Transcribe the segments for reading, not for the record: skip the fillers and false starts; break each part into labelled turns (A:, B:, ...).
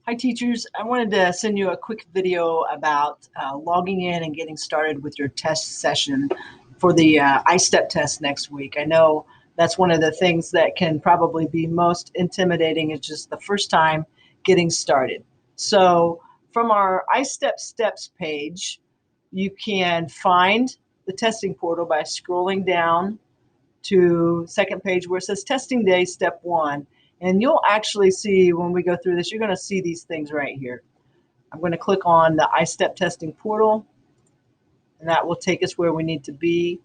A: Hi teachers, I wanted to send you a quick video about logging in and getting started with your test session for the ISTEP test next week. I know that's one of the things that can probably be most intimidating. It's just the first time getting started. So from our ISTEP steps page, you can find the testing portal by scrolling down to second page where it says testing day step 1. And you'll actually see when we go through this, you're going to see these things right here. I'm going to click on the ISTEP testing portal, and that will take us where we need to be.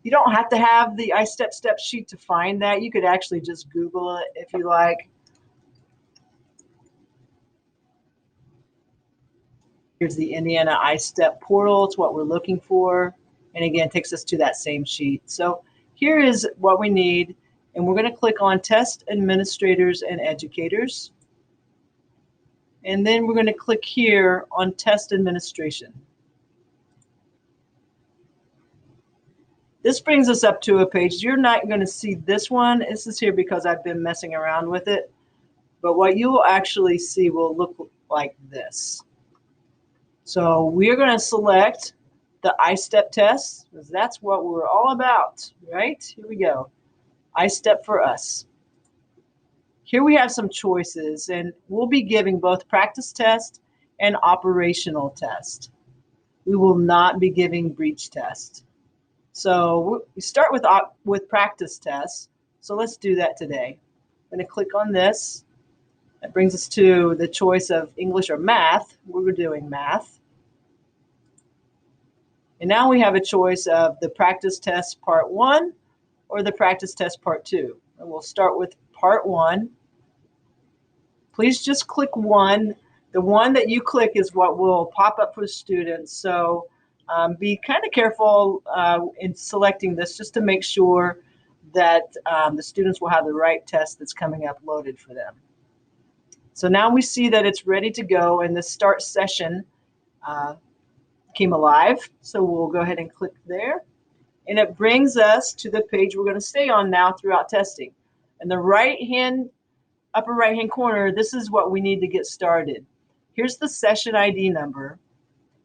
A: You don't have to have the ISTEP step sheet to find that. You could actually just Google it if you like. Here's the Indiana ISTEP portal. It's what we're looking for. And again, it takes us to that same sheet. So here is what we need. And we're going to click on Test Administrators and Educators. And then we're going to click here on Test Administration. This brings us up to a page. You're not going to see this one. This is here because I've been messing around with it. But what you will actually see will look like this. So we're going to select the ISTEP test, because that's what we're all about, right? Here we go. ISTEP for us. Here we have some choices, and we'll be giving both practice test and operational test. We will not be giving breach test. So we start with practice tests. So let's do that today. I'm going to click on this. That brings us to the choice of English or math. We're doing math. And now we have a choice of the practice test part 1 or the practice test part 2. And we'll start with part 1. Please just click 1. The one that you click is what will pop up for students. So be kind of careful in selecting this just to make sure that the students will have the right test that's coming up loaded for them. So now we see that it's ready to go, and the start session came alive. So we'll go ahead and click there. And it brings us to the page we're going to stay on now throughout testing. In the upper right hand corner, this is what we need to get started. Here's the session ID number,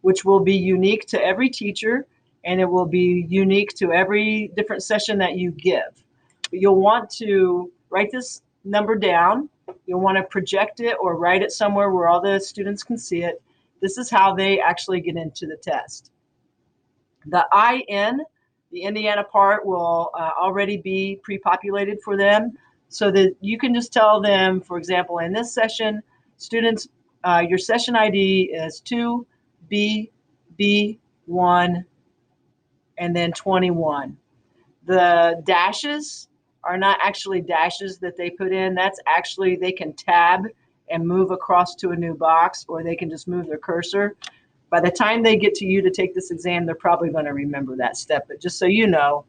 A: which will be unique to every teacher, and it will be unique to every different session that you give. But you'll want to write this number down. You'll want to project it or write it somewhere where all the students can see it. This is how they actually get into the test. The IN, the Indiana part, will already be pre-populated for them, so that you can just tell them, for example, in this session, students, your session ID is 2BB1 and then 21. The dashes are not actually dashes that they put in. That's actually, they can tab and move across to a new box, or they can just move their cursor. By the time they get to you to take this exam, they're probably going to remember that step. But just so you know,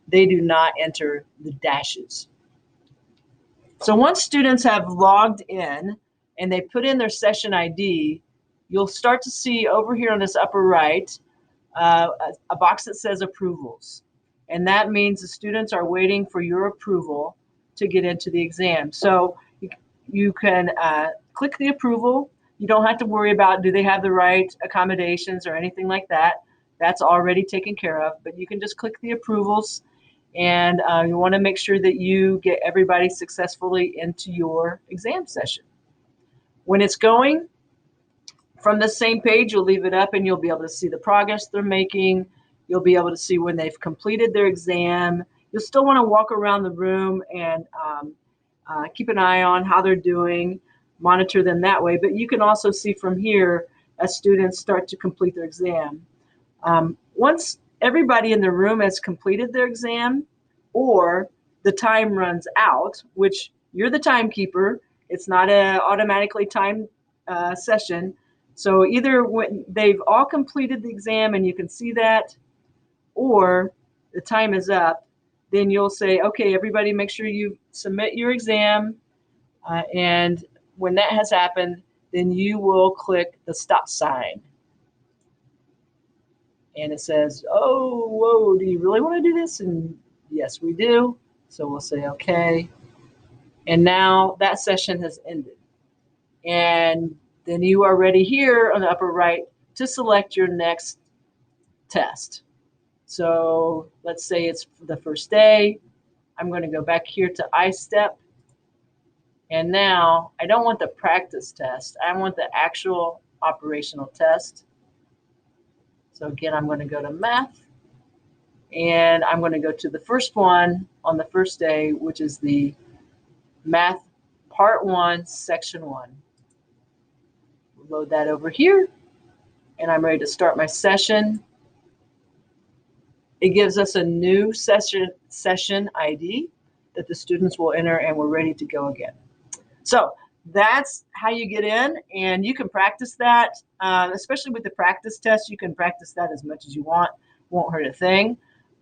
A: they do not enter the dashes. So once students have logged in and they put in their session ID, you'll start to see over here on this upper right a box that says approvals. And that means the students are waiting for your approval to get into the exam. So you can click the approval. You don't have to worry about do they have the right accommodations or anything like that. That's already taken care of. But you can just click the approvals, and you want to make sure that you get everybody successfully into your exam session. When it's going, from the same page, you'll leave it up and you'll be able to see the progress they're making. You'll be able to see when they've completed their exam. You'll still want to walk around the room and keep an eye on how they're doing, monitor them that way. But you can also see from here as students start to complete their exam. Once everybody in the room has completed their exam, or the time runs out, which you're the timekeeper, it's not an automatically timed session. So either when they've all completed the exam and you can see that, or the time is up, then you'll say, okay, everybody make sure you submit your exam. And when that has happened, then you will click the stop sign. And it says, oh, whoa, do you really want to do this? And yes, we do. So we'll say, okay. And now that session has ended. And then you are ready here on the upper right to select your next test. So let's say it's the first day. I'm going to go back here to ISTEP. And now I don't want the practice test. I want the actual operational test. So again, I'm going to go to math. And I'm going to go to the first one on the first day, which is the math part 1, section 1. Load that over here. And I'm ready to start my session. It gives us a new session ID that the students will enter, and we're ready to go again. So that's how you get in, and you can practice that, especially with the practice test. You can practice that as much as you want. Won't hurt a thing.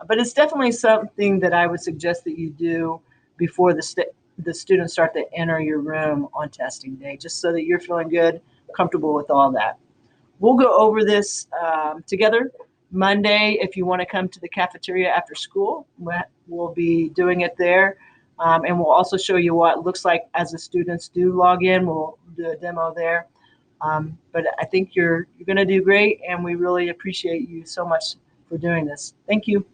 A: But it's definitely something that I would suggest that you do before the students start to enter your room on testing day, just so that you're feeling good, comfortable with all that. We'll go over this together Monday. If you want to come to the cafeteria after school, we'll be doing it there. And we'll also show you what it looks like as the students do log in. We'll do a demo there. But I think you're going to do great, and we really appreciate you so much for doing this. Thank you.